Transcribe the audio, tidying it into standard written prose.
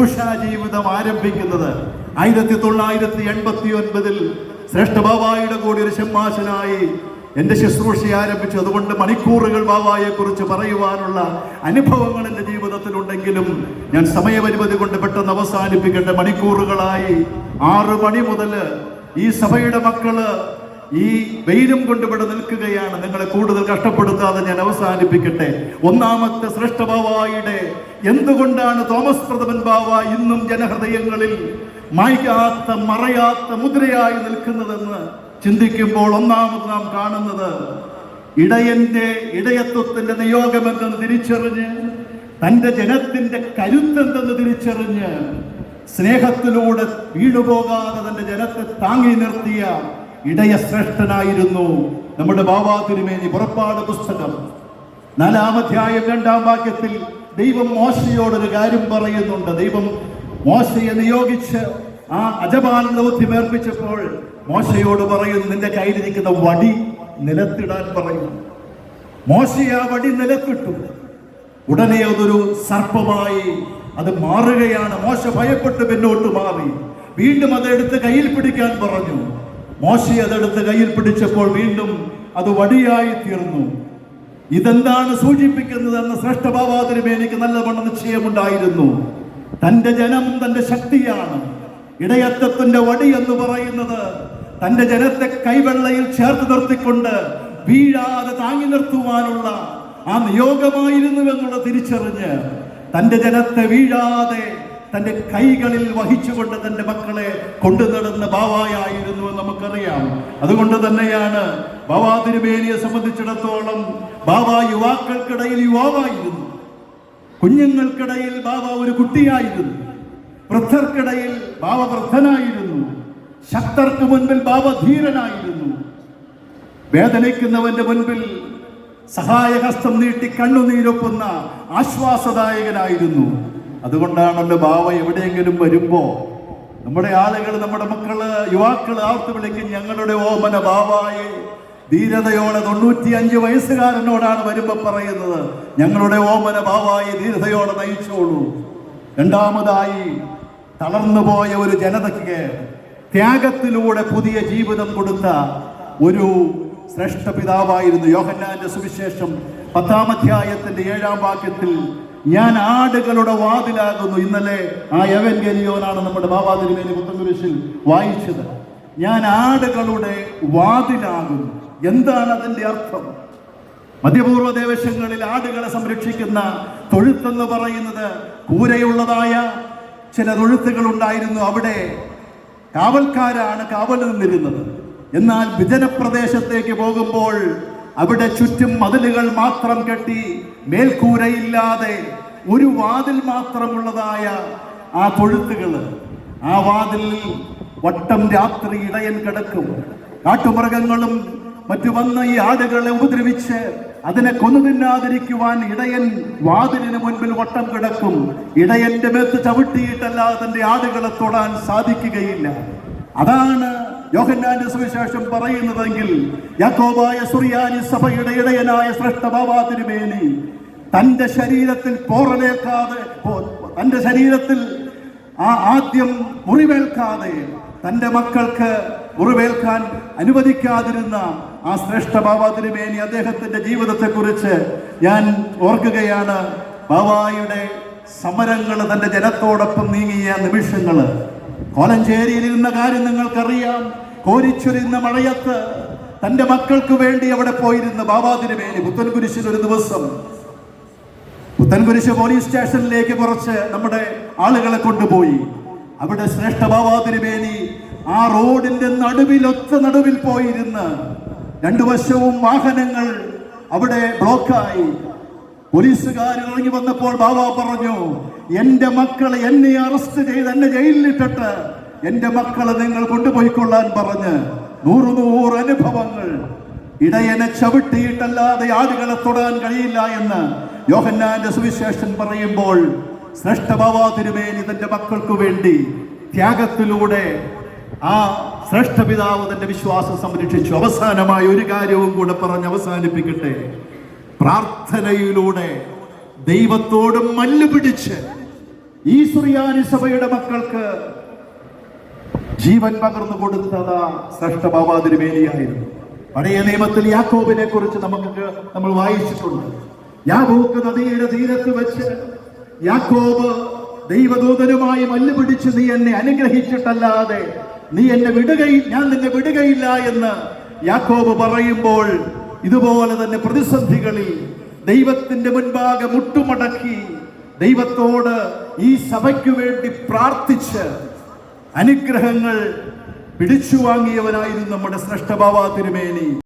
ശുശ്രൂഷാ ജീവിതം ആരംഭിക്കുന്നത് 1989 ശ്രേഷ്ഠ ബാബായുടെ കൂടി ഒരു ഷമ്മാശനായി എൻ്റെ ശുശ്രൂഷ ആരംഭിച്ചു. അതുകൊണ്ട് മണിക്കൂറുകൾ ബാബായെ കുറിച്ച് പറയുവാനുള്ള അനുഭവങ്ങൾ എൻ്റെ ജീവിതത്തിലുണ്ടെങ്കിലും ഞാൻ സമയപരിമിതി കൊണ്ട് പെട്ടെന്ന് അവസാനിപ്പിക്കേണ്ട. മണിക്കൂറുകളായി 6 മണി മുതൽ ഈ സഭയുടെ മക്കള് ഈ വെയിലും കൊണ്ട് ഇവിടെ നിൽക്കുകയാണ്. നിങ്ങളെ കൂടുതൽ കഷ്ടപ്പെടുത്താതെ ഞാൻ അവസാനിപ്പിക്കട്ടെ. ഒന്നാമത്തെ ശ്രേഷ്ഠ ബാവായുടെ എന്തുകൊണ്ടാണ് തോമസ് പ്രഥമൻ ബാവ ഇന്നും ജനഹൃദയങ്ങളിൽ മായ്ക്കാത്ത മറയാത്ത മുദ്രയായി നിൽക്കുന്നതെന്ന് ചിന്തിക്കുമ്പോൾ ഒന്നാമത് നാം കാണുന്നത് ഇടയന്റെ ഇടയത്വത്തിന്റെ നിയോഗമെന്തെന്ന് തിരിച്ചറിഞ്ഞ്, തന്റെ ജനത്തിന്റെ കരുത്തെന്തെന്ന് തിരിച്ചറിഞ്ഞ്, സ്നേഹത്തിലൂടെ വീണുപോകാതെ തന്റെ ജനത്തെ താങ്ങി നിർത്തിയ ഇടയശ്രേഷ്ഠനായിരുന്നു നമ്മുടെ ബാബാ തിരുമേനി. പുറപ്പാട് പുസ്തകം 4-ാം അധ്യായം 2-ാം വാക്യത്തിൽ ദൈവം മോശയോടൊരു കാര്യം പറയുന്നുണ്ട്. ദൈവം മോശയെ നിയോഗിച്ച് ആ അജപാലന ദൗത്യം ഏൽപ്പിച്ചപ്പോൾ മോശയോട് പറയുന്നു, നിന്റെ കയ്യിലിരിക്കുന്ന വടി നിലത്തിടാൻ പറയുന്നു. മോശ ആ വടി നിലത്തിട്ടു. ഉടനെ അതൊരു സർപ്പമായി അത് മാറുകയാണ്. മോശ ഭയപ്പെട്ട് പിന്നോട്ട് മാറി. വീണ്ടും അതെടുത്ത് കയ്യിൽ പിടിക്കാൻ പറഞ്ഞു. മോശ അതെടുത്ത് കയ്യിൽ പിടിച്ചപ്പോൾ വീണ്ടും അത് വടിയായി തീർന്നു. ഇതെന്താണ് സൂചിപ്പിക്കുന്നതെന്ന് ശ്രേഷ്ഠ ബാബാ തിരുമേനിക്ക് നല്ലവണ്ണം നിശ്ചയമുണ്ടായിരുന്നു. തന്റെ ജനം തന്റെ ശക്തിയാണ്. ഇടയത്വത്തിന്റെ വടി എന്ന് പറയുന്നത് തന്റെ ജനത്തെ കൈവെള്ളയിൽ ചേർത്ത് നിർത്തിക്കൊണ്ട് വീഴാതെ താങ്ങി നിർത്തുവാനുള്ള ആ നിയോഗമായിരുന്നുവെന്നുള്ള തിരിച്ചറിഞ്ഞ് തന്റെ ജനത്തെ വീഴാതെ തന്റെ കൈകളിൽ വഹിച്ചുകൊണ്ട് തന്റെ മക്കളെ കൊണ്ടു നടന്ന ബാവായായിരുന്നു എന്ന് നമുക്കറിയാം. അതുകൊണ്ട് തന്നെയാണ് ബാബാ തിരുമേനിയെ സംബന്ധിച്ചിടത്തോളം ബാബ യുവാക്കൾക്കിടയിൽ യുവാവായിരുന്നു, കുഞ്ഞുങ്ങൾക്കിടയിൽ ബാബ ഒരു കുട്ടിയായിരുന്നു, വൃദ്ധർക്കിടയിൽ ബാബ വൃദ്ധനായിരുന്നു, ശക്തർക്ക് മുൻപിൽ ബാബ ധീരനായിരുന്നു, വേദനിക്കുന്നവന്റെ മുൻപിൽ സഹായഹസ്തം നീട്ടി കണ്ണുനീരൊപ്പുന്ന ആശ്വാസദായകനായിരുന്നു. അതുകൊണ്ടാണല്ലോ ബാബ എവിടെയെങ്കിലും വരുമ്പോ നമ്മുടെ ആളുകൾ, നമ്മുടെ മക്കള്, യുവാക്കൾ ആർത്ത് വിളിക്കും, ഞങ്ങളുടെ ഓമന ബാബായെ. ധീരതയോടെ 95 വയസ്സുകാരനോടാണ് വരുമ്പോ പറയുന്നത്, ഞങ്ങളുടെ ഓമന ബാബായെ ധീരതയോടെ നയിച്ചോളൂ. രണ്ടാമതായി തളർന്നുപോയ ഒരു ജനതയ്ക്ക് ത്യാഗത്തിലൂടെ പുതിയ ജീവിതം കൊടുത്ത ഒരു ശ്രേഷ്ഠ പിതാവായിരുന്നു. യോഹന്നാന്റെ സുവിശേഷം 10-ാം അധ്യായത്തിന്റെ 7-ാം വാക്യത്തിൽ ഞാൻ ആടുകളുടെ വാതിലാകുന്നു. ഇന്നലെ ആ എവൻഗേലിയോനാണ് നമ്മുടെ ബാബാ തിരുമേനി പുത്തൻകുരിശിൽ വായിച്ചത്. ഞാൻ ആടുകളുടെ വാതിലാകുന്നു. എന്താണ് അതിന്റെ അർത്ഥം? മധ്യപൂർവ്വ ദേശങ്ങളിൽ ആടുകളെ സംരക്ഷിക്കുന്ന തൊഴുത്തെന്ന് പറയുന്നത് കൂരയുള്ളതായ ചില തൊഴുത്തുകൾ ഉണ്ടായിരുന്നു. അവിടെ കാവൽക്കാരാണ് കാവൽ നിന്നിരുന്നത്. എന്നാൽ വിജനപ്രദേശത്തേക്ക് പോകുമ്പോൾ അവിടെ ചുറ്റും മതിലുകൾ മാത്രം കെട്ടി മേൽക്കൂരയില്ലാതെ ഒരു വാതിൽ മാത്രമുള്ളതായ ആ തൊഴുത്തുകൾ, ആ വാതിലിൽ വട്ടം രാത്രി ഇടയൻ കിടക്കും. കാട്ടുമൃഗങ്ങളും മറ്റു വന്ന ഈ ആടുകളെ ഉപദ്രവിച്ച് അതിനെ കൊന്നു തിന്നാതിരിക്കുവാൻ ഇടയൻ വാതിലിന് മുൻപിൽ വട്ടം കിടക്കും. ഇടയന്റെ മേത്ത് ചവിട്ടിയിട്ടല്ലാതെ തന്റെ ആടുകളെ തൊടാൻ സാധിക്കുകയില്ല. അതാണ് യോഹന്നാന്റെ സുവിശേഷം പറയുന്നതെങ്കിൽ യാക്കോബായ സുറിയാനി സഭയുടെ ഇടയനായ ശ്രേഷ്ഠ ബാബാ തിരുമേനി തന്റെ ശരീരത്തിൽ പോറലേക്കാതെ, തന്റെ ശരീരത്തിൽ ആദ്യം മുറിവേൽക്കാതെ തന്റെ മക്കൾക്ക് മുറിവേൽക്കാൻ അനുവദിക്കാതിരുന്ന ആ ശ്രേഷ്ഠ ബാബാ തിരുമേനി, അദ്ദേഹത്തിന്റെ ജീവിതത്തെക്കുറിച്ച് ഞാൻ ഓർക്കുകയാണ്. ബാബായുടെ സമരങ്ങൾ, തന്റെ ജനത്തോടൊപ്പം നീങ്ങിയ നിമിഷങ്ങള്. കോലഞ്ചേരിയിൽ ഇരുന്ന കാര്യം നിങ്ങൾക്കറിയാം. കോരിച്ചൊരിയുന്ന മഴയത്ത് തന്റെ മക്കൾക്ക് വേണ്ടി അവിടെ പോയിരുന്ന ബാബാ തിരുമേനി പുത്തൻകുരിശിൽ ഒരു ദിവസം പുത്തൻകുരിശ് പോലീസ് സ്റ്റേഷനിലേക്ക് കുറച്ച് നമ്മുടെ ആളുകളെ കൊണ്ടുപോയി. അവിടെ ശ്രേഷ്ഠ ബാബാ തിരുമേനി ആ റോഡിന്റെ നടുവിൽ പോയിരുന്ന് 2 വശവും വാഹനങ്ങൾ അവിടെ ബ്ലോക്കായി. പോലീസുകാർ ഇറങ്ങി വന്നപ്പോൾ ബാബ പറഞ്ഞു, എന്റെ മക്കളെ എന്നെ അറസ്റ്റ് ചെയ്ത് എന്നെ ജയിലിലിട്ടിട്ട് എന്റെ മക്കളെ നിങ്ങൾ കൊണ്ടുപോയിക്കൊള്ളാൻ പറഞ്ഞ് 100 അനുഭവങ്ങൾ. ഇടയനെ ചവിട്ടിയിട്ടല്ലാതെ ആടുകളെ തൊടാൻ കഴിയില്ല എന്ന് യോഹന്നാന്റെ സുവിശേഷൻ പറയുമ്പോൾ ശ്രേഷ്ഠ ബാബാ തിരുമേനി തന്റെ മക്കൾക്ക് വേണ്ടി ത്യാഗത്തിലൂടെ ആ ശ്രേഷ്ഠ പിതാവ് തന്റെ വിശ്വാസം സംരക്ഷിച്ചു. അവസാനമായി ഒരു കാര്യവും കൂടെ പറഞ്ഞ് ഈ സുറിയാനി സഭയുടെ മക്കൾക്ക് ജീവൻ പകർന്നു കൊടുത്തത് ശ്രേഷ്ഠ ബാബാ തിരുമേനിയായിരുന്നു. പഴയ നിയമത്തിൽ യാക്കോബിനെ കുറിച്ച് നമ്മൾ വായിച്ചിട്ടുണ്ട്. യാബോക്ക് നദിയുടെ തീരത്ത് വെച്ച് യാക്കോബ് ദൈവദൂതനുമായി മല്ലുപിടിച്ച് നീ എന്നെ അനുഗ്രഹിച്ചിട്ടല്ലാതെ ഞാൻ നിന്നെ വിടുകയില്ല എന്ന് യാക്കോബ് പറയുമ്പോൾ, ഇതുപോലെ തന്നെ പ്രതിസന്ധികളിൽ ദൈവത്തിന്റെ മുൻപാകെ മുട്ടുമടക്കി ദൈവത്തോട് ഈ സഭയ്ക്ക് വേണ്ടി പ്രാർത്ഥിച്ച് അനുഗ്രഹങ്ങൾ പിടിച്ചു വാങ്ങിയവനായിരുന്നു നമ്മുടെ ശ്രേഷ്ഠ ബാബാ തിരുമേനി.